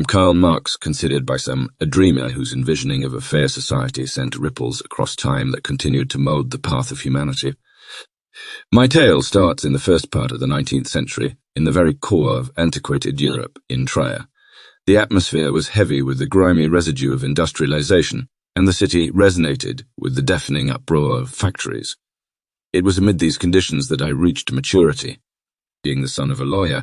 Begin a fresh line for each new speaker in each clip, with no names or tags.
I'm Karl Marx, considered by some a dreamer whose envisioning of a fair society sent ripples across time that continued to mould the path of humanity. My tale starts in the first part of the 19th century, in the very core of antiquated Europe, in Trier. The atmosphere was heavy with the grimy residue of industrialization, and the city resonated with the deafening uproar of factories. It was amid these conditions that I reached maturity. Being the son of a lawyer,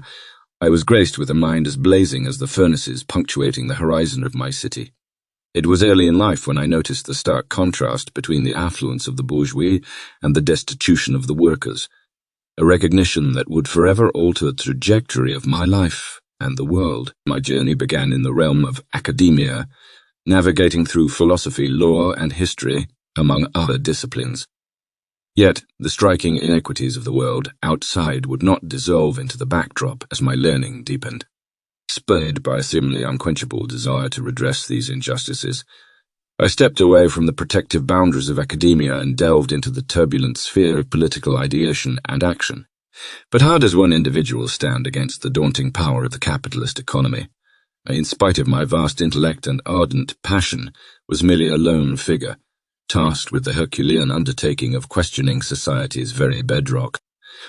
I was graced with a mind as blazing as the furnaces punctuating the horizon of my city. It was early in life when I noticed the stark contrast between the affluence of the bourgeois and the destitution of the workers, a recognition that would forever alter the trajectory of my life and the world. My journey began in the realm of academia, navigating through philosophy, law, and history, among other disciplines. Yet, the striking inequities of the world outside would not dissolve into the backdrop as my learning deepened. Spurred by a seemingly unquenchable desire to redress these injustices, I stepped away from the protective boundaries of academia and delved into the turbulent sphere of political ideation and action. But how does one individual stand against the daunting power of the capitalist economy? I, in spite of my vast intellect and ardent passion, was merely a lone figure, tasked with the Herculean undertaking of questioning society's very bedrock.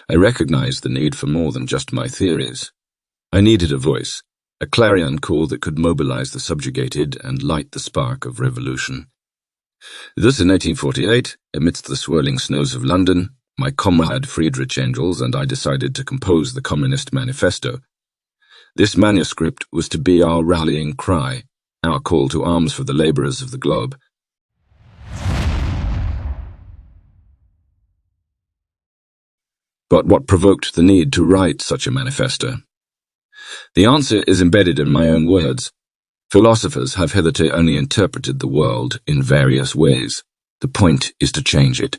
I recognized the need for more than just my theories. I needed a voice, a clarion call that could mobilize the subjugated and light the spark of revolution. Thus, in 1848, amidst the swirling snows of London, my comrade Friedrich Engels and I decided to compose the Communist Manifesto. This manuscript was to be our rallying cry, our call to arms for the laborers of the globe. But what provoked the need to write such a manifesto? The answer is embedded in my own words. Philosophers have hitherto only interpreted the world in various ways. The point is to change it.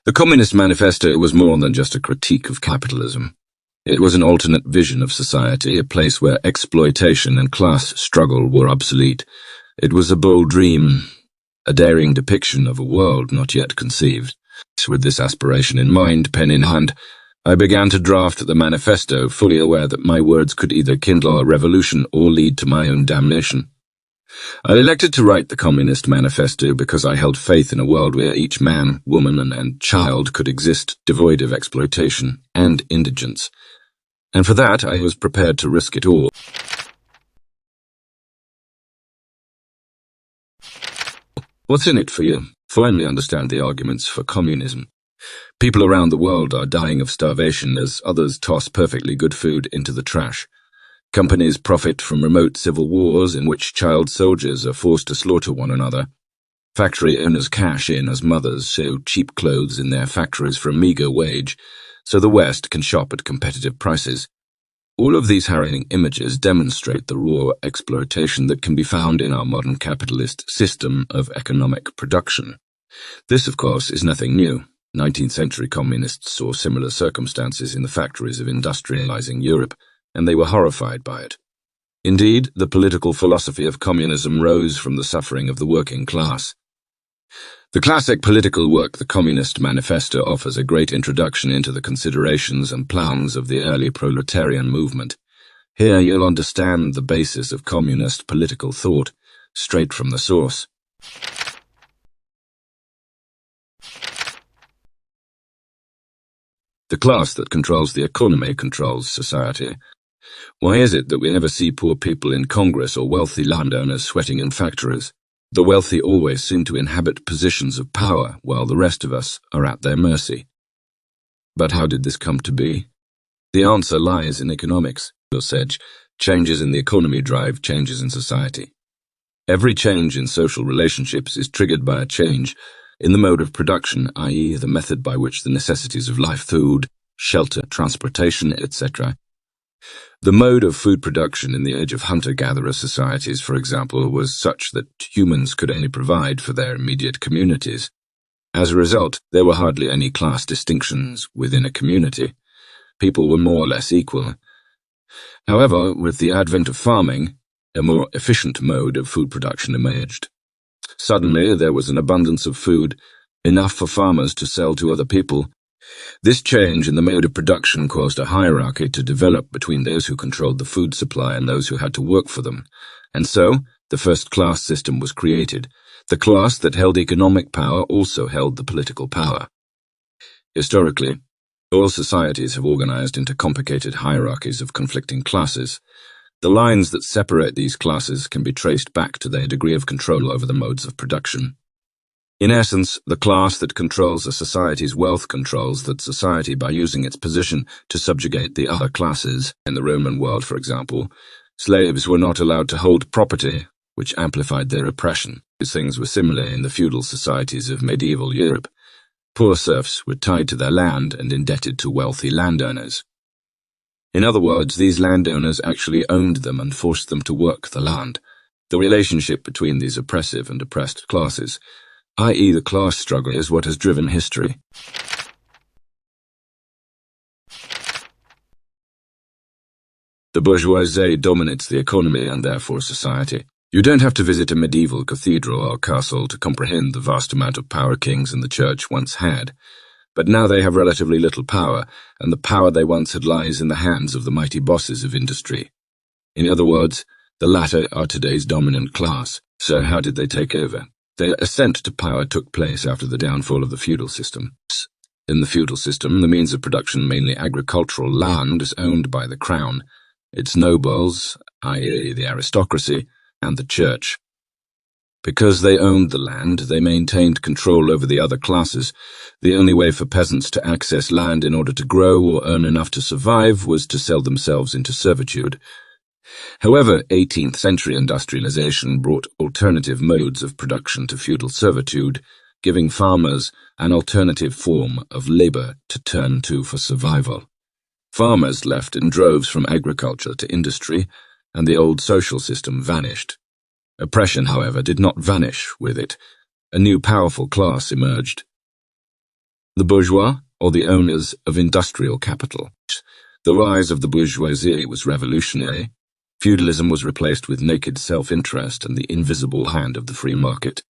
The Communist Manifesto was more than just a critique of capitalism. It was an alternate vision of society, a place where exploitation and class struggle were obsolete. It was a bold dream, a daring depiction of a world not yet conceived. With this aspiration in mind, pen in hand, I began to draft the manifesto, fully aware that my words could either kindle a revolution or lead to my own damnation. I elected to write the Communist Manifesto because I held faith in a world where each man, woman, and child could exist devoid of exploitation and indigence, and for that I was prepared to risk it all. What's in it for you? Finally understand the arguments for communism. People around the world are dying of starvation as others toss perfectly good food into the trash. Companies profit from remote civil wars in which child soldiers are forced to slaughter one another. Factory owners cash in as mothers sew cheap clothes in their factories for a meager wage, so the West can shop at competitive prices. All of these harrowing images demonstrate the raw exploitation that can be found in our modern capitalist system of economic production. This, of course, is nothing new. 19th century communists saw similar circumstances in the factories of industrializing Europe, and they were horrified by it. Indeed, the political philosophy of communism rose from the suffering of the working class. The classic political work, the Communist Manifesto, offers a great introduction into the considerations and plans of the early proletarian movement. Here you'll understand the basis of communist political thought, straight from the source. The class that controls the economy controls society. Why is it that we never see poor people in Congress or wealthy landowners sweating in factories? The wealthy always seem to inhabit positions of power, while the rest of us are at their mercy. But how did this come to be? The answer lies in economics. Said, changes in the economy drive changes in society. Every change in social relationships is triggered by a change in the mode of production, i.e. the method by which the necessities of life, food, shelter, transportation, etc. The mode of food production in the age of hunter-gatherer societies, for example, was such that humans could only provide for their immediate communities. As a result, there were hardly any class distinctions within a community. People were more or less equal. However, with the advent of farming, a more efficient mode of food production emerged. Suddenly, there was an abundance of food, enough for farmers to sell to other people, This change in the mode of production caused a hierarchy to develop between those who controlled the food supply and those who had to work for them, and so the first-class system was created. The class that held economic power also held the political power. Historically, all societies have organized into complicated hierarchies of conflicting classes. The lines that separate these classes can be traced back to their degree of control over the modes of production. In essence, the class that controls a society's wealth controls that society by using its position to subjugate the other classes. In the Roman world, for example, slaves were not allowed to hold property, which amplified their oppression. These things were similar in the feudal societies of medieval Europe. Poor serfs were tied to their land and indebted to wealthy landowners. In other words, these landowners actually owned them and forced them to work the land. The relationship between these oppressive and oppressed classes, i.e. the class struggle, is what has driven history. The bourgeoisie dominates the economy and therefore society. You don't have to visit a medieval cathedral or castle to comprehend the vast amount of power kings in the church once had. But now they have relatively little power, and the power they once had lies in the hands of the mighty bosses of industry. In other words, the latter are today's dominant class. So how did they take over? Their ascent to power took place after the downfall of the feudal system. In the feudal system, the means of production, mainly agricultural land, is owned by the crown, its nobles, i.e. the aristocracy, and the church. Because they owned the land, they maintained control over the other classes. The only way for peasants to access land in order to grow or earn enough to survive was to sell themselves into servitude. However, 18th century industrialization brought alternative modes of production to feudal servitude, giving farmers an alternative form of labor to turn to for survival. Farmers left in droves from agriculture to industry, and the old social system vanished. Oppression, however, did not vanish with it. A new powerful class emerged. The bourgeois, or the owners of industrial capital. The rise of the bourgeoisie was revolutionary. Feudalism was replaced with naked self-interest and the invisible hand of the free market.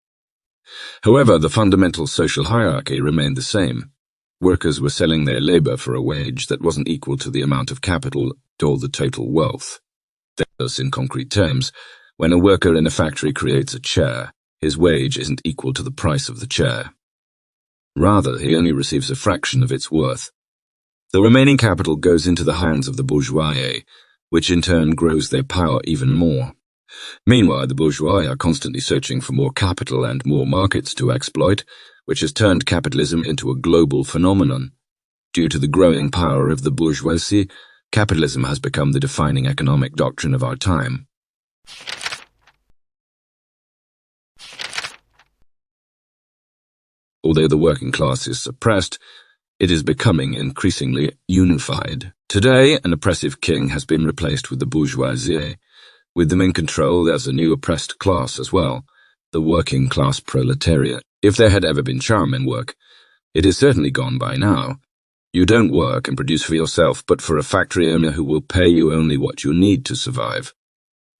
However, the fundamental social hierarchy remained the same. Workers were selling their labor for a wage that wasn't equal to the amount of capital or the total wealth. Thus, in concrete terms, when a worker in a factory creates a chair, his wage isn't equal to the price of the chair. Rather, he only receives a fraction of its worth. The remaining capital goes into the hands of the bourgeoisie, which in turn grows their power even more. Meanwhile, the bourgeois are constantly searching for more capital and more markets to exploit, which has turned capitalism into a global phenomenon. Due to the growing power of the bourgeoisie, capitalism has become the defining economic doctrine of our time. Although the working class is suppressed, it is becoming increasingly unified. Today, an oppressive king has been replaced with the bourgeoisie. With them in control, there's a new oppressed class as well, the working class proletariat. If there had ever been charm in work, it is certainly gone by now. You don't work and produce for yourself, but for a factory owner who will pay you only what you need to survive.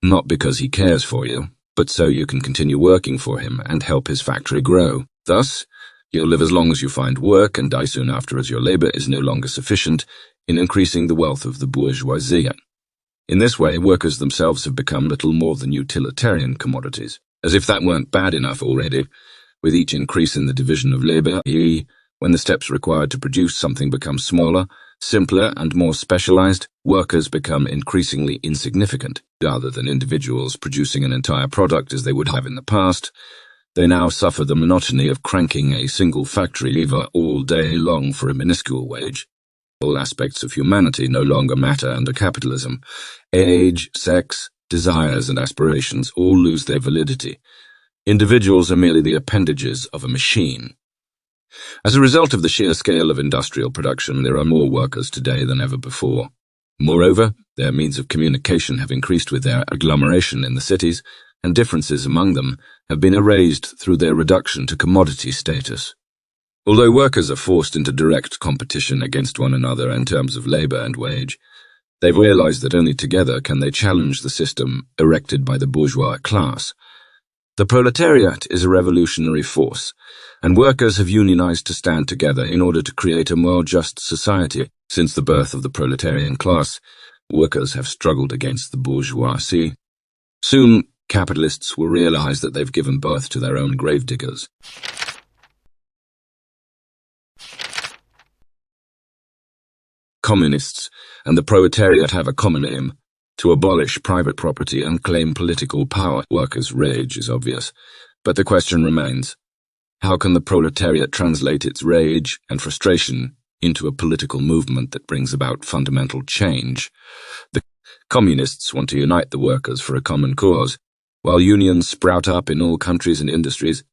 Not because he cares for you, but so you can continue working for him and help his factory grow. Thus, you'll live as long as you find work and die soon after as your labor is no longer sufficient in increasing the wealth of the bourgeoisie. In this way, workers themselves have become little more than utilitarian commodities. As if that weren't bad enough already, with each increase in the division of labor, i.e., when the steps required to produce something become smaller, simpler, and more specialized, workers become increasingly insignificant. Rather than individuals producing an entire product as they would have in the past, they now suffer the monotony of cranking a single factory lever all day long for a minuscule wage. All aspects of humanity no longer matter under capitalism. Age, sex, desires, and aspirations all lose their validity. Individuals are merely the appendages of a machine. As a result of the sheer scale of industrial production, there are more workers today than ever before. Moreover, their means of communication have increased with their agglomeration in the cities, and differences among them have been erased through their reduction to commodity status. Although workers are forced into direct competition against one another in terms of labor and wage, they've realized that only together can they challenge the system erected by the bourgeois class. The proletariat is a revolutionary force, and workers have unionized to stand together in order to create a more just society. Since the birth of the proletarian class, workers have struggled against the bourgeoisie. Soon, capitalists will realize that they've given birth to their own gravediggers. Communists and the proletariat have a common aim: to abolish private property and claim political power. Workers' rage is obvious, but the question remains: how can the proletariat translate its rage and frustration into a political movement that brings about fundamental change? The communists want to unite the workers for a common cause. While unions sprout up in all countries and industries,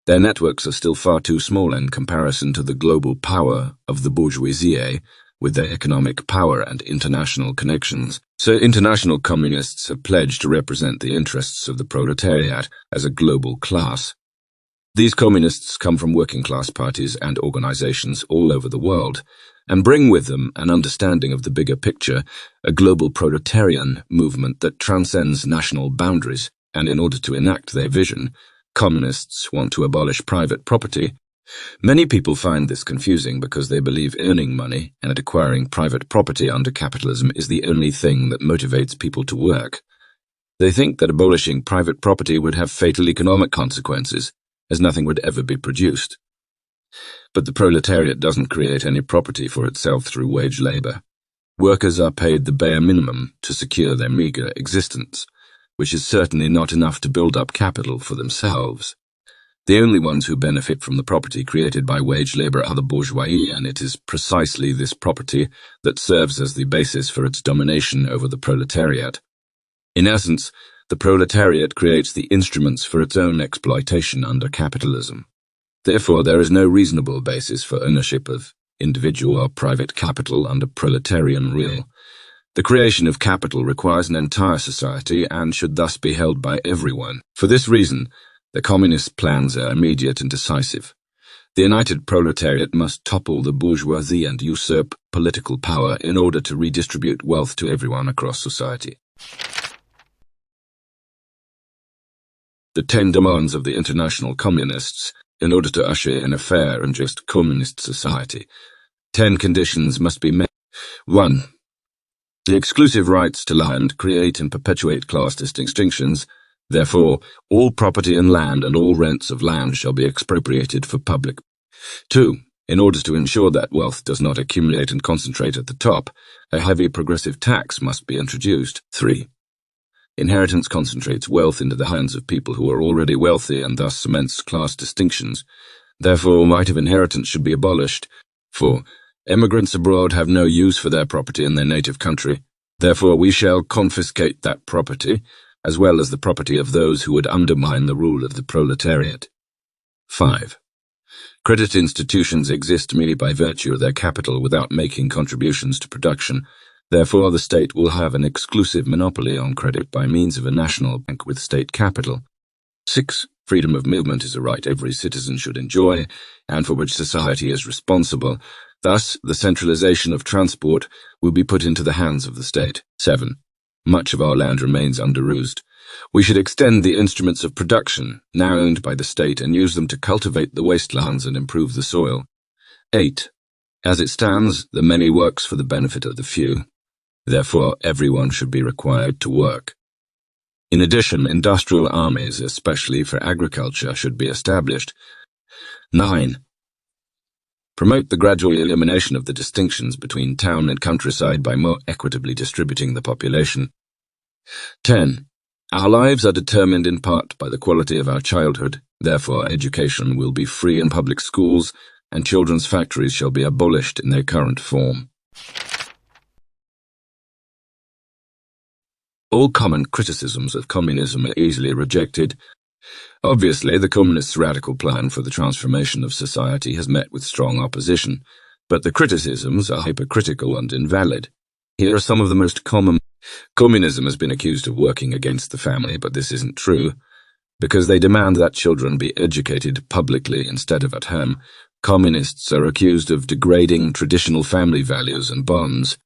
their networks are still far too small in comparison to the global power of the bourgeoisie, with their economic power and international connections. So international communists have pledged to represent the interests of the proletariat as a global class. These communists come from working-class parties and organizations all over the world, and bring with them an understanding of the bigger picture, a global proletarian movement that transcends national boundaries. And in order to enact their vision, communists want to abolish private property. Many people find this confusing because they believe earning money and acquiring private property under capitalism is the only thing that motivates people to work. They think that abolishing private property would have fatal economic consequences, as nothing would ever be produced. But the proletariat doesn't create any property for itself through wage labor. Workers are paid the bare minimum to secure their meager existence, which is certainly not enough to build up capital for themselves. The only ones who benefit from the property created by wage labor are the bourgeoisie, and it is precisely this property that serves as the basis for its domination over the proletariat. In essence, the proletariat creates the instruments for its own exploitation under capitalism. Therefore, there is no reasonable basis for ownership of individual or private capital under proletarian rule. The creation of capital requires an entire society and should thus be held by everyone. For this reason, the communist plans are immediate and decisive. The united proletariat must topple the bourgeoisie and usurp political power in order to redistribute wealth to everyone across society. The 10 demands of the international communists in order to usher in a fair and just communist society. 10 conditions must be met. 1. The exclusive rights to land create and perpetuate class distinctions. Therefore, all property in land and all rents of land shall be expropriated for public. 2. In order to ensure that wealth does not accumulate and concentrate at the top, a heavy progressive tax must be introduced. 3. Inheritance concentrates wealth into the hands of people who are already wealthy and thus cements class distinctions. Therefore, right of inheritance should be abolished. 4. Emigrants abroad have no use for their property in their native country. Therefore, we shall confiscate that property, as well as the property of those who would undermine the rule of the proletariat. 5. Credit institutions exist merely by virtue of their capital without making contributions to production. Therefore, the state will have an exclusive monopoly on credit by means of a national bank with state capital. 6. Freedom of movement is a right every citizen should enjoy, and for which society is responsible. Thus, the centralization of transport will be put into the hands of the state. 7. Much of our land remains underused. We should extend the instruments of production, now owned by the state, and use them to cultivate the wastelands and improve the soil. 8. As it stands, the many works for the benefit of the few. Therefore, everyone should be required to work. In addition, industrial armies, especially for agriculture, should be established. 9. Promote the gradual elimination of the distinctions between town and countryside by more equitably distributing the population. 10. Our lives are determined in part by the quality of our childhood. Therefore, education will be free in public schools, and children's factories shall be abolished in their current form. All common criticisms of communism are easily rejected. Obviously, the communists' radical plan for the transformation of society has met with strong opposition, but the criticisms are hypocritical and invalid. Here are some of the most common. Communism has been accused of working against the family, but this isn't true. Because they demand that children be educated publicly instead of at home, communists are accused of degrading traditional family values and bonds.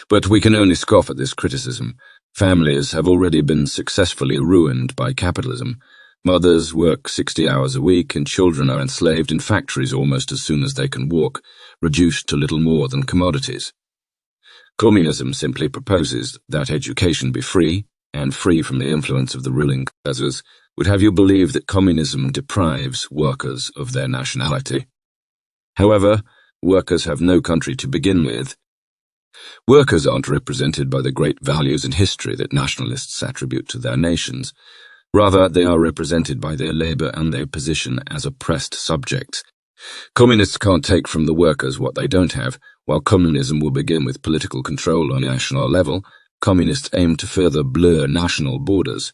But we can only scoff at this criticism. Families have already been successfully ruined by capitalism. Mothers work 60 hours a week, and children are enslaved in factories almost as soon as they can walk, reduced to little more than commodities. Communism simply proposes that education be free, and free from the influence of the ruling classes, would have you believe that communism deprives workers of their nationality. However, workers have no country to begin with. Workers aren't represented by the great values and history that nationalists attribute to their nations. Rather, they are represented by their labor and their position as oppressed subjects. Communists can't take from the workers what they don't have. While communism will begin with political control on a national level, communists aim to further blur national borders.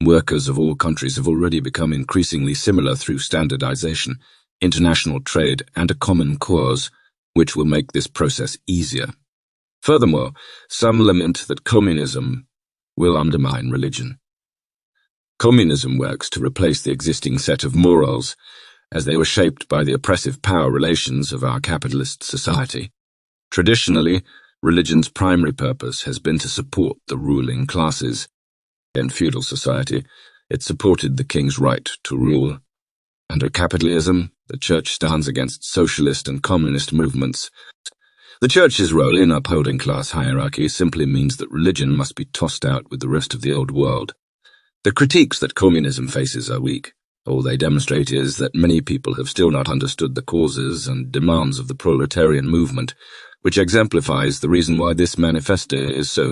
Workers of all countries have already become increasingly similar through standardization, international trade, and a common cause, which will make this process easier. Furthermore, some lament that communism will undermine religion. Communism works to replace the existing set of morals, as they were shaped by the oppressive power relations of our capitalist society. Traditionally, religion's primary purpose has been to support the ruling classes. In feudal society, it supported the king's right to rule. Under capitalism, the church stands against socialist and communist movements. The church's role in upholding class hierarchy simply means that religion must be tossed out with the rest of the old world. The critiques that communism faces are weak. All they demonstrate is that many people have still not understood the causes and demands of the proletarian movement, which exemplifies the reason why this manifesto is so